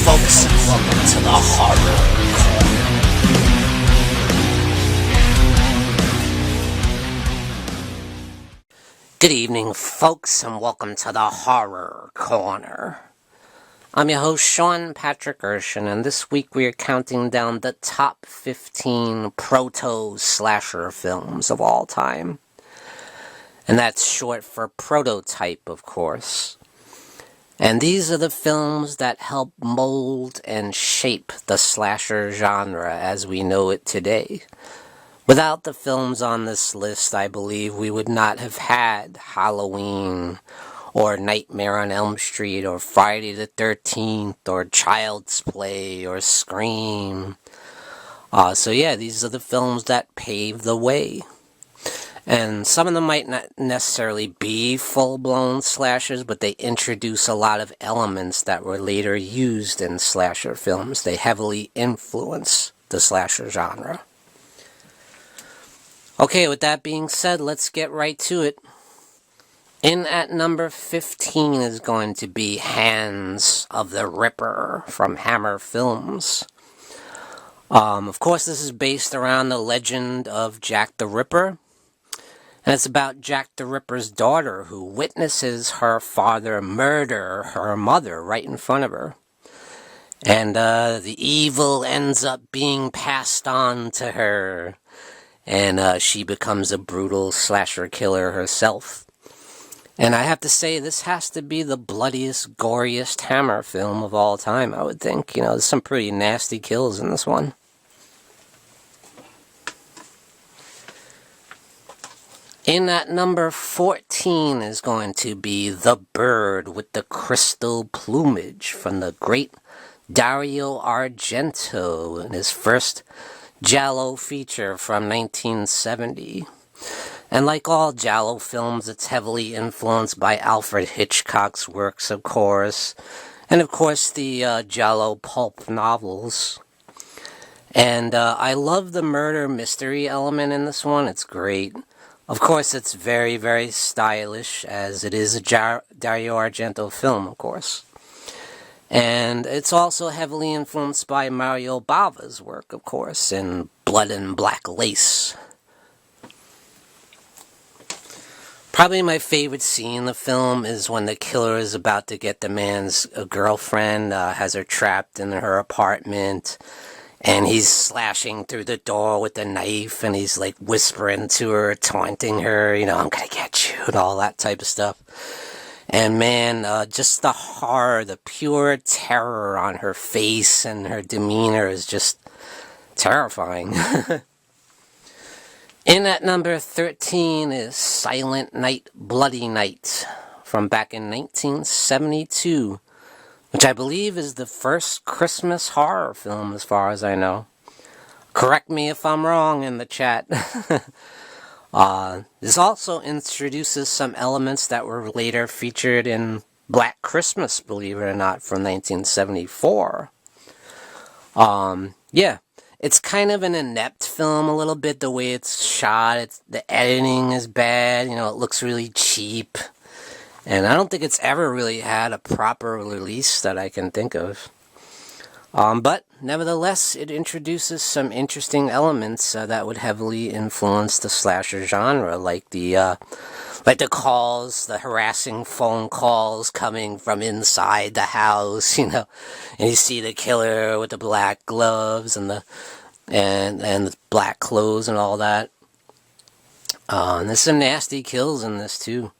folks, and welcome to the Horror Corner. Good evening, folks, and welcome to the Horror Corner. I'm your host, Sean Patrick Urshan, and this week we are counting down the top 15 Proto-Slasher films of all time. And that's short for prototype, of course. And these are the films that help mold and shape the slasher genre as we know it today. Without the films on this list, I believe we would not have had Halloween, or Nightmare on Elm Street, or Friday the 13th, or Child's Play, or Scream. So yeah, these are the films that paved the way. And some of them might not necessarily be full-blown slashers, but they introduce a lot of elements that were later used in slasher films. They heavily influence the slasher genre. Okay, with that being said, let's get right to it. In at number 15 is going to be Hands of the Ripper from Hammer Films. Of course, this is based around the legend of Jack the Ripper. And it's about Jack the Ripper's daughter who witnesses her father murder her mother right in front of her. And the evil ends up being passed on to her. And she becomes a brutal slasher killer herself. And I have to say, this has to be the bloodiest, goriest Hammer film of all time, I would think. You know, there's some pretty nasty kills in this one. In at number 14 is going to be The Bird with the Crystal Plumage from the great Dario Argento in his first Giallo feature from 1970. And like all Giallo films, it's heavily influenced by Alfred Hitchcock's works, of course, and of course the Giallo pulp novels. And I love the murder mystery element in this one. It's great. Of course, it's very, very stylish, as it is a Dario Argento film, of course. And it's also heavily influenced by Mario Bava's work, of course, in Blood and Black Lace. Probably my favorite scene in the film is when the killer is about to get the man's girlfriend, has her trapped in her apartment. And he's slashing through the door with a knife, and he's like whispering to her, taunting her, you know, I'm gonna get you, and all that type of stuff. And man, just the horror, the pure terror on her face and her demeanor is just terrifying. In at number 13 is Silent Night, Bloody Night from back in 1972. Which I believe is the first Christmas horror film as far as I know. Correct me if I'm wrong in the chat. This also introduces some elements that were later featured in Black Christmas, believe it or not, from 1974. Yeah, it's kind of an inept film a little bit, the way it's shot. The editing is bad, you know, it looks really cheap. And I don't think it's ever really had a proper release that I can think of. But nevertheless, it introduces some interesting elements that would heavily influence the slasher genre, like the calls, the harassing phone calls coming from inside the house, you know, and you see the killer with the black gloves and the black clothes and all that. And there's some nasty kills in this too.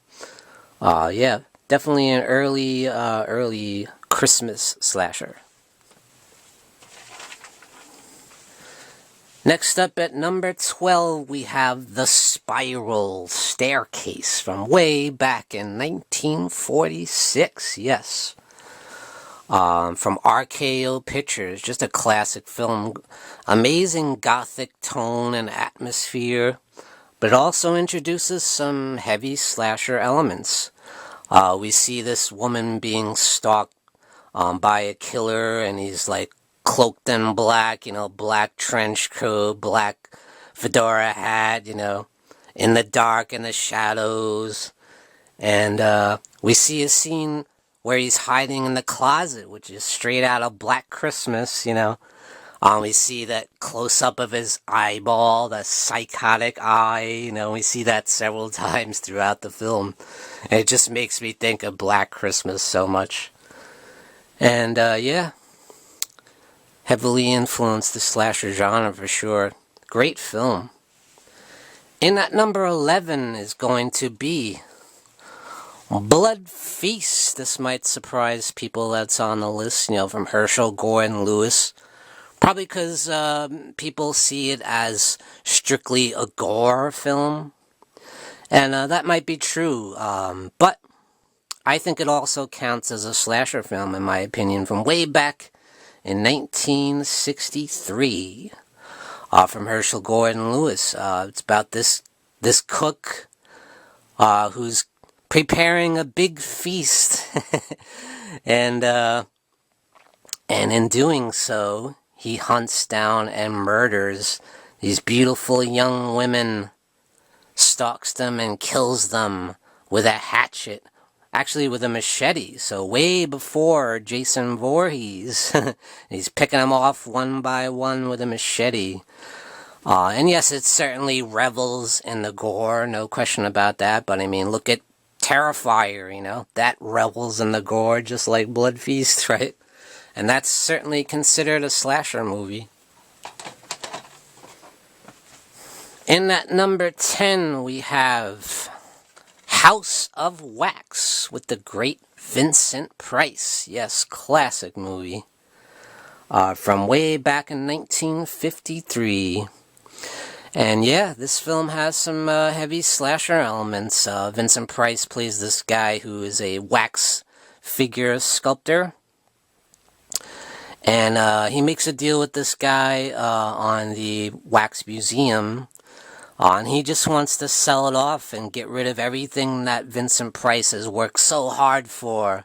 Yeah, definitely an early Christmas slasher. Next up at number 12, we have The Spiral Staircase from way back in 1946, yes. From RKO Pictures, just a classic film. Amazing gothic tone and atmosphere. But it also introduces some heavy slasher elements. We see this woman being stalked by a killer, and he's like cloaked in black, you know, black trench coat, black fedora hat, you know, in the dark, in the shadows. And we see a scene where he's hiding in the closet, which is straight out of Black Christmas, we see that close-up of his eyeball, the psychotic eye, we see that several times throughout the film. And it just makes me think of Black Christmas so much. And, yeah, heavily influenced the slasher genre for sure. Great film. In at number 11 is going to be Blood Feast. This might surprise people that's on the list, from Herschel Gordon Lewis. Probably because people see it as strictly a gore film. And that might be true. But I think it also counts as a slasher film, in my opinion, from way back in 1963. From Herschel Gordon Lewis. It's about this cook who's preparing a big feast. And in doing so, he hunts down and murders these beautiful young women, stalks them and kills them with a hatchet. Actually, with a machete, so way before Jason Voorhees. He's picking them off one by one with a machete. And yes, it certainly revels in the gore, no question about that, but I mean, look at Terrifier, that revels in the gore just like Blood Feast, right? And that's certainly considered a slasher movie. In at number 10, we have House of Wax with the great Vincent Price. Yes, classic movie. From way back in 1953. And yeah, this film has some heavy slasher elements. Vincent Price plays this guy who is a wax figure sculptor. And he makes a deal with this guy on the Wax Museum. And he just wants to sell it off and get rid of everything that Vincent Price has worked so hard for.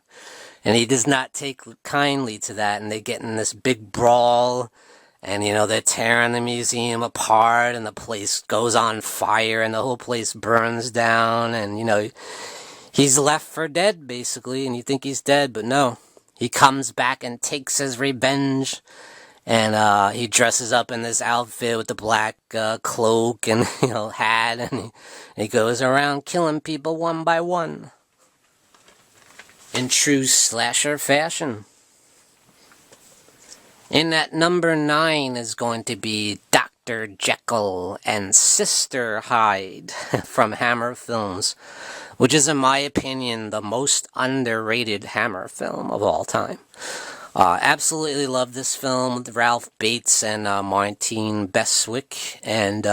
And he does not take kindly to that. And they get in this big brawl. And, they're tearing the museum apart. And the place goes on fire. And the whole place burns down. And, he's left for dead, basically. And you think he's dead, but no. He comes back and takes his revenge, and he dresses up in this outfit with the black cloak and hat, and he goes around killing people one by one in true slasher fashion. In at number 9 is going to be Dr. Jekyll and Sister Hyde from Hammer Films, which is, in my opinion, the most underrated Hammer film of all time. Absolutely love this film with Ralph Bates and Martine Beswick. And,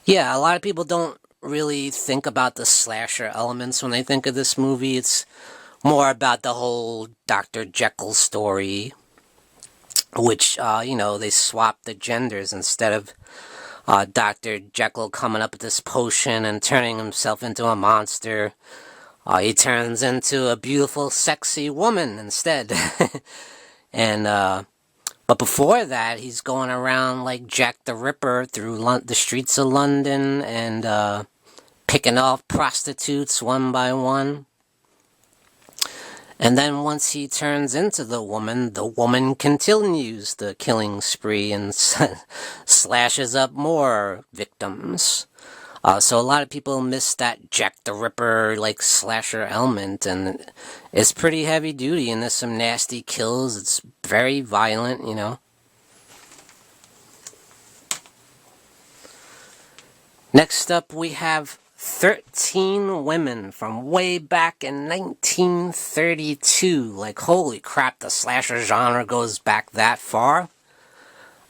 yeah, a lot of people don't really think about the slasher elements when they think of this movie. It's more about the whole Dr. Jekyll story, which, they swapped the genders. Instead of Dr. Jekyll coming up with this potion and turning himself into a monster, he turns into a beautiful, sexy woman instead. And, but before that, he's going around like Jack the Ripper through the streets of London and picking off prostitutes one by one. And then once he turns into the woman continues the killing spree and slashes up more victims. So a lot of people miss that Jack the Ripper, slasher element, and it's pretty heavy duty, and there's some nasty kills. It's very violent, Next up, we have 13 Women from way back in 1932. Holy crap, the slasher genre goes back that far?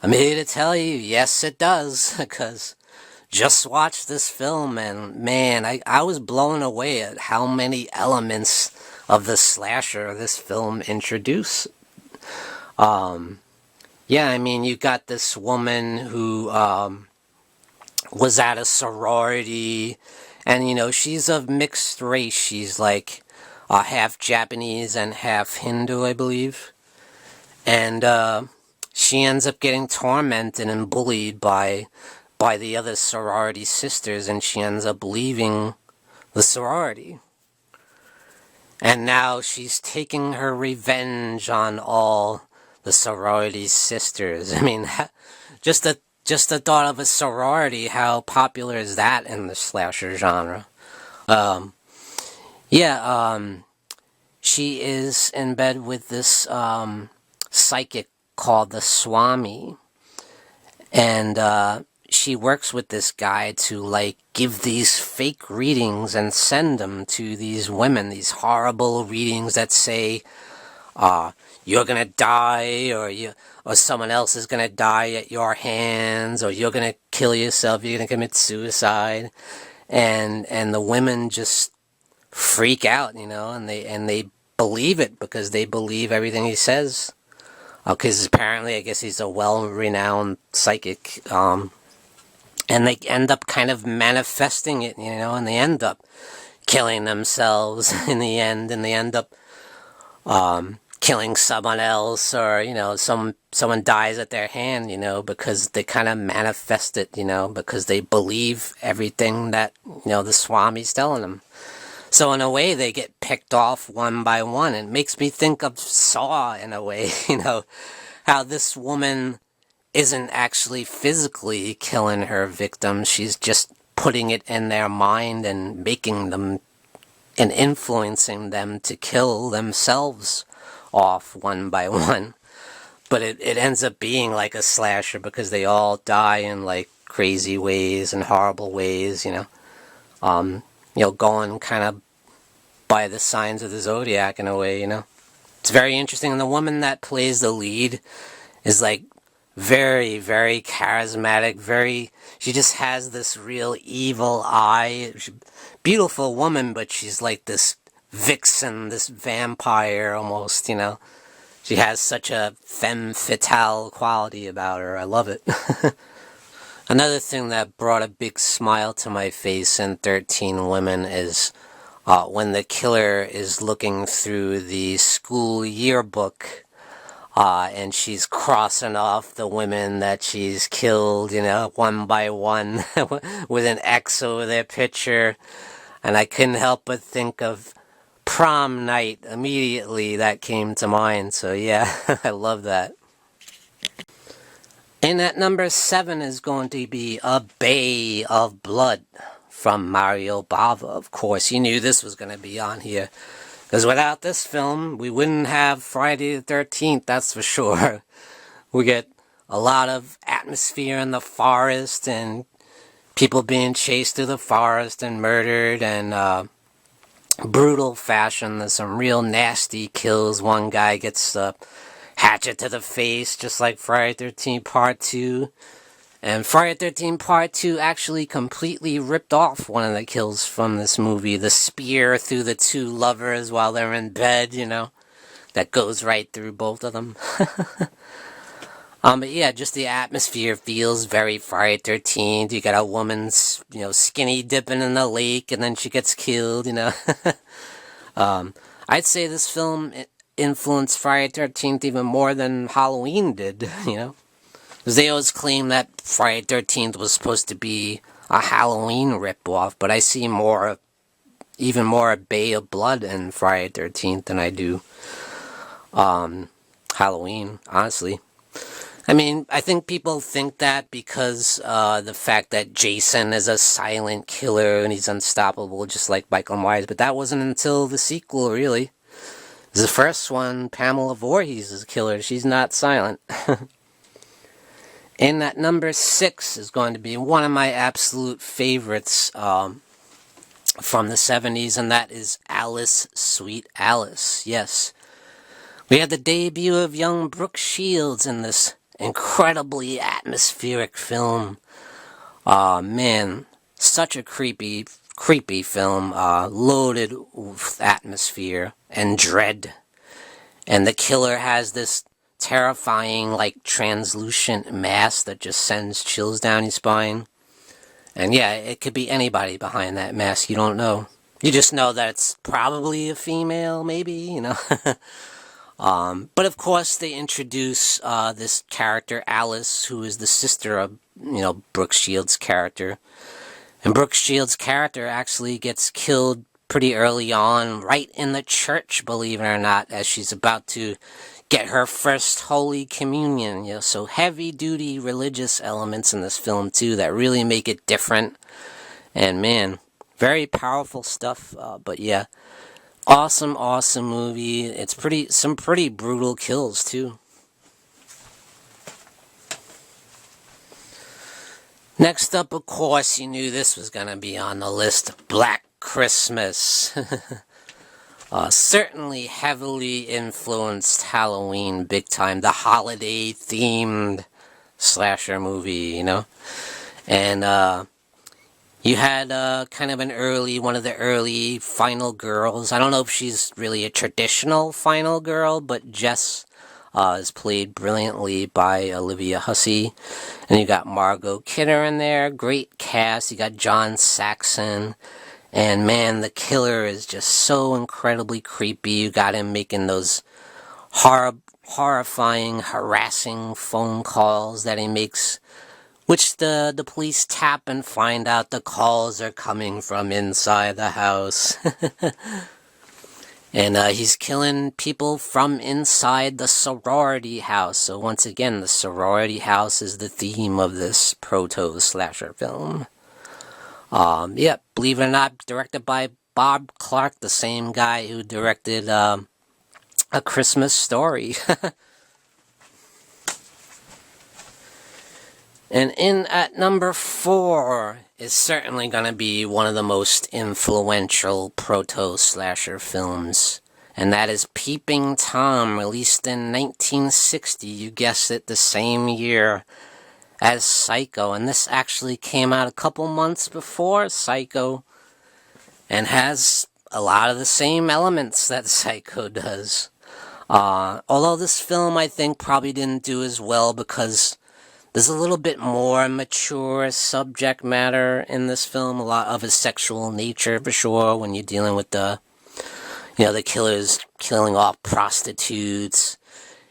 I'm here to tell you, yes it does, because just watched this film, and man, I was blown away at how many elements of the slasher this film introduced. Yeah, I mean, you got this woman who was at a sorority, and she's of mixed race. She's half Japanese and half Hindu, I believe. And she ends up getting tormented and bullied by the other sorority sisters, and she ends up leaving the sorority. And now she's taking her revenge on all the sorority sisters. I mean, just the thought of a sorority, how popular is that in the slasher genre? Um, yeah, she is in bed with this psychic called the Swami, and she works with this guy to like give these fake readings and send them to these women, these horrible readings that say you're gonna die, or someone else is gonna die at your hands, or you're gonna kill yourself, you're gonna commit suicide, and the women just freak out, and they believe it because they believe everything he says. Because apparently, I guess he's a well-renowned psychic, and they end up kind of manifesting it, and they end up killing themselves in the end, and they end up killing someone else, or someone dies at their hand, because they kind of manifest it, because they believe everything that the Swami's telling them. So in a way, they get picked off one by one. It makes me think of Saw in a way, how this woman isn't actually physically killing her victims. She's just putting it in their mind and making them and influencing them to kill themselves off one by one. But it ends up being like a slasher because they all die in like crazy ways and horrible ways, going kind of by the signs of the zodiac in a way, It's very interesting. And the woman that plays the lead is like very, very charismatic, she just has this real evil eye. Beautiful woman, but she's like this vixen, this vampire almost, She has such a femme fatale quality about her. I love it. Another thing that brought a big smile to my face in 13 Women is when the killer is looking through the school yearbook, and she's crossing off the women that she's killed, one by one, with an X over their picture. And I couldn't help but think of Prom Night immediately. That came to mind. So yeah, I love that. And at number 7 is going to be A Bay of Blood from Mario Bava. Of course, you knew this was going to be on here. Because without this film, we wouldn't have Friday the 13th, that's for sure. We get a lot of atmosphere in the forest and people being chased through the forest and murdered, and brutal fashion. There's some real nasty kills. One guy gets a hatchet to the face, just like Friday 13th Part 2. And Friday 13th Part 2 actually completely ripped off one of the kills from this movie. The spear through the two lovers while they're in bed, that goes right through both of them. But yeah, just the atmosphere feels very Friday 13th. You got a woman, skinny dipping in the lake, and then she gets killed, I'd say this film influenced Friday 13th even more than Halloween did, Because they always claim that Friday 13th was supposed to be a Halloween ripoff, but I see even more A Bay of Blood in Friday 13th than I do Halloween, honestly. I mean, I think people think that because the fact that Jason is a silent killer and he's unstoppable, just like Michael Myers, but that wasn't until the sequel, really. The first one, Pamela Voorhees is a killer. She's not silent. And at number 6 is going to be one of my absolute favorites from the 70s, and that is Alice, Sweet Alice. Yes. We had the debut of young Brooke Shields in this incredibly atmospheric film. Man, such a creepy film, loaded with atmosphere and dread. And the killer has this terrifying, like, translucent mask that just sends chills down your spine. And yeah, it could be anybody behind that mask, you don't know. You just know that it's probably a female, maybe, But of course they introduce this character, Alice, who is the sister of, Brooke Shields' character. And Brooke Shields' character actually gets killed pretty early on, right in the church, believe it or not, as she's about to get her first Holy Communion. So heavy-duty religious elements in this film, too, that really make it different. And, man, very powerful stuff. But, yeah, awesome, awesome movie. It's some pretty brutal kills, too. Next up, of course, you knew this was going to be on the list. Black Christmas. Certainly heavily influenced Halloween big time. The holiday-themed slasher movie, And you had kind of one of the early final girls. I don't know if she's really a traditional final girl, but Jess is played brilliantly by Olivia Hussey. And you got Margot Kidder in there. Great cast. You got John Saxon. And man, the killer is just so incredibly creepy. You got him making those horrifying, harassing phone calls that he makes, which the police tap and find out the calls are coming from inside the house. And he's killing people from inside the sorority house. So once again, the sorority house is the theme of this Proto-Slasher film. Yeah, believe it or not, directed by Bob Clark, the same guy who directed A Christmas Story. And in at number 4 is certainly going to be one of the most influential Proto-Slasher films. And that is Peeping Tom, released in 1960. You guessed it, the same year as Psycho, and this actually came out a couple months before Psycho, and has a lot of the same elements that Psycho does. Although this film, I think, probably didn't do as well because there's a little bit more mature subject matter in this film, a lot of a sexual nature for sure, when you're dealing with the killer's killing off prostitutes,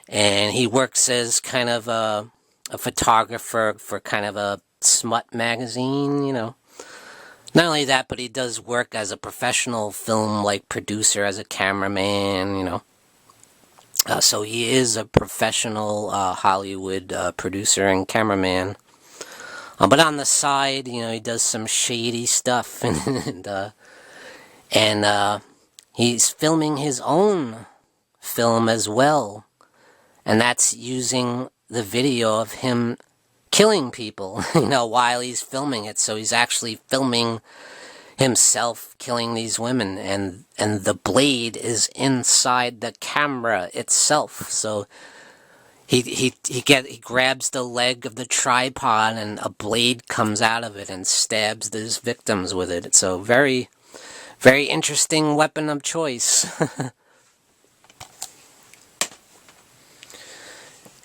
and he works as kind of a photographer for kind of a smut magazine, Not only that, but he does work as a professional film, producer, as a cameraman, So he is a professional Hollywood producer and cameraman. But on the side, he does some shady stuff, and he's filming his own film as well. And that's using the video of him killing people, while he's filming it. So he's actually filming himself killing these women, and the blade is inside the camera itself. So he grabs the leg of the tripod, and a blade comes out of it and stabs his victims with it. So very, very interesting weapon of choice.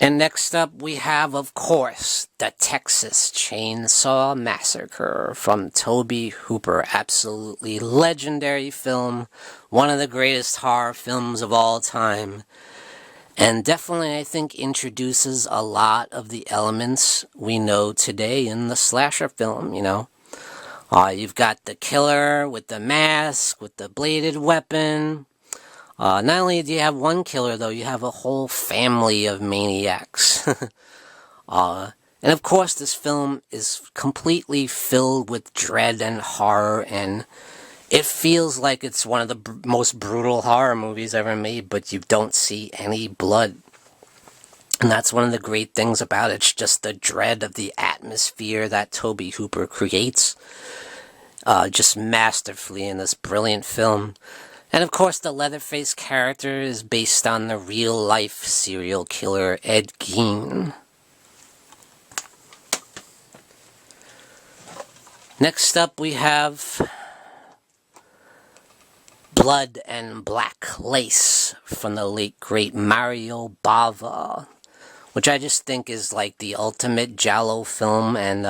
And next up we have, of course, the Texas Chainsaw Massacre from Tobe Hooper. Absolutely legendary film. One of the greatest horror films of all time. And definitely, I think, introduces a lot of the elements we know today in the slasher film, You've got the killer with the mask, with the bladed weapon. Not only do you have one killer, though, you have a whole family of maniacs. And of course, this film is completely filled with dread and horror, and it feels like it's one of the most brutal horror movies ever made, but you don't see any blood. And that's one of the great things about it. It's just the dread of the atmosphere that Tobe Hooper creates, just masterfully in this brilliant film. And of course, the Leatherface character is based on the real-life serial killer Ed Gein. Next up, we have Blood and Black Lace from the late, great Mario Bava, which I just think is like the ultimate giallo film, and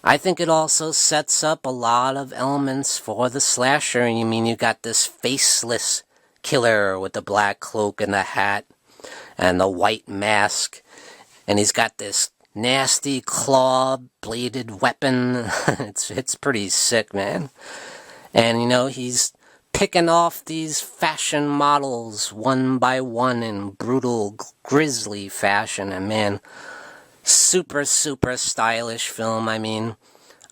I think it also sets up a lot of elements for the slasher. You got this faceless killer with the black cloak and the hat and the white mask, and he's got this nasty claw-bladed weapon. It's pretty sick, man. And, he's picking off these fashion models one by one in brutal, grisly fashion. And man, super, super stylish film. I mean,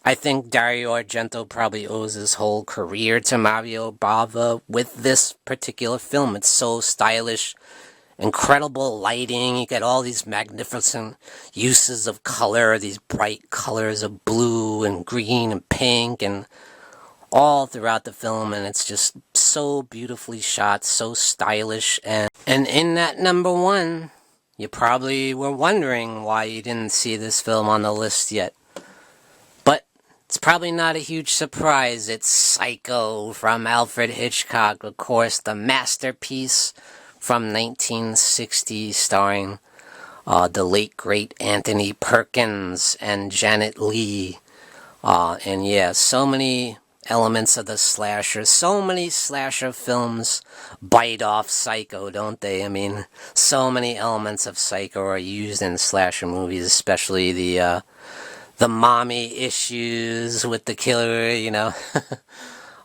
I think Dario Argento probably owes his whole career to Mario Bava with this particular film. It's so stylish, incredible lighting. You get all these magnificent uses of color, these bright colors of blue and green and pink and all throughout the film, and it's just so beautifully shot, so stylish. And in that number one, you probably were wondering why you didn't see this film on the list yet. But it's probably not a huge surprise. It's Psycho from Alfred Hitchcock, of course, the masterpiece from 1960, starring the late great Anthony Perkins and Janet Leigh. And yeah, so many elements of the slasher. So many slasher films bite off Psycho, don't they? I mean, so many elements of Psycho are used in slasher movies, especially the mommy issues with the killer, yeah,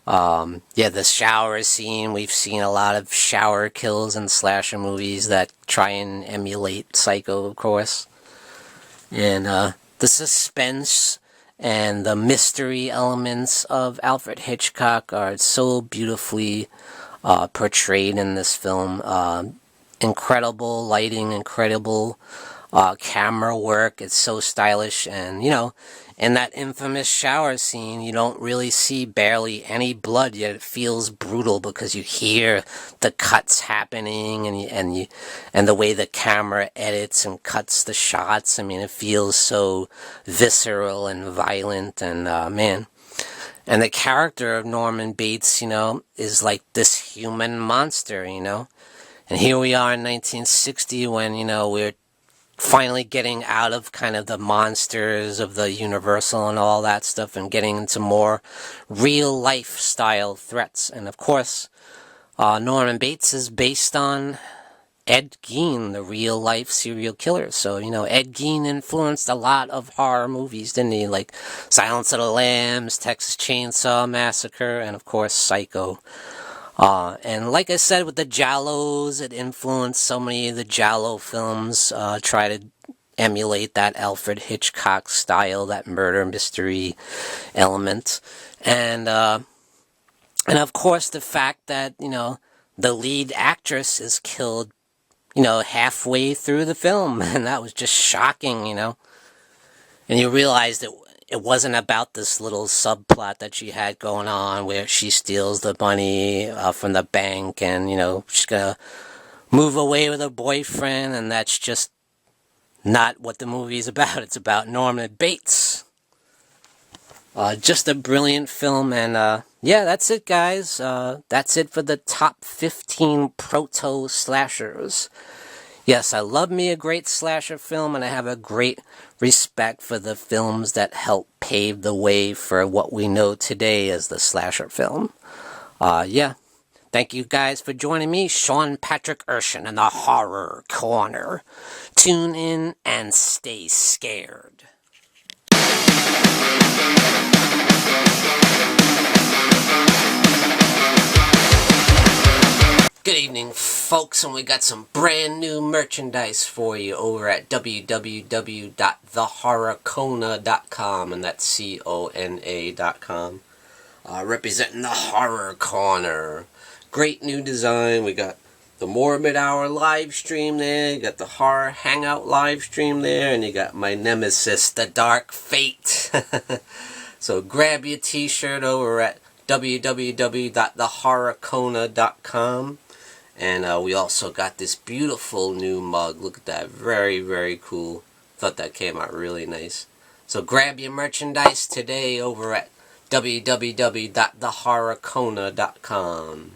the shower scene. We've seen a lot of shower kills in slasher movies that try and emulate Psycho, of course. And the suspense and the mystery elements of Alfred Hitchcock are so beautifully portrayed in this film. Incredible lighting, incredible camera work. It's so stylish, and in that infamous shower scene, you don't really see barely any blood, yet it feels brutal because you hear the cuts happening, and the way the camera edits and cuts the shots. I mean, it feels so visceral and violent, and man. And the character of Norman Bates, is like this human monster, And here we are in 1960 when, we're finally getting out of kind of the monsters of the Universal and all that stuff and getting into more real life style threats. And of course, Norman Bates is based on Ed Gein, the real life serial killer. So, Ed Gein influenced a lot of horror movies, didn't he? Like Silence of the Lambs, Texas Chainsaw Massacre, and of course Psycho. And like I said, with the Giallos, it influenced so many of the Giallo films, try to emulate that Alfred Hitchcock style, that murder mystery element. And of course the fact that, the lead actress is killed, halfway through the film, and that was just shocking, And you realize that it wasn't about this little subplot that she had going on where she steals the money from the bank and, she's going to move away with her boyfriend, and that's just not what the movie's about. It's about Norman Bates. Just a brilliant film, and yeah, that's it, guys. That's it for the top 15 Proto-Slashers. Yes, I love me a great slasher film, and I have a great respect for the films that help pave the way for what we know today as the slasher film. Yeah. Thank you guys for joining me, Sean Patrick Urshan, in the Horror Corner. Tune in and stay scared. Good evening, folks, and we got some brand new merchandise for you over at www.thehorrorcona.com, and that's CONA.com. Representing the Horror Corner. Great new design. We got the Morbid Hour live stream there, you got the Horror Hangout live stream there, and you got my nemesis, the Dark Fate. So grab your t-shirt over at www.thehorrorcona.com. And we also got this beautiful new mug. Look at that. Very, very cool. Thought that came out really nice. So grab your merchandise today over at www.thehorrorcona.com.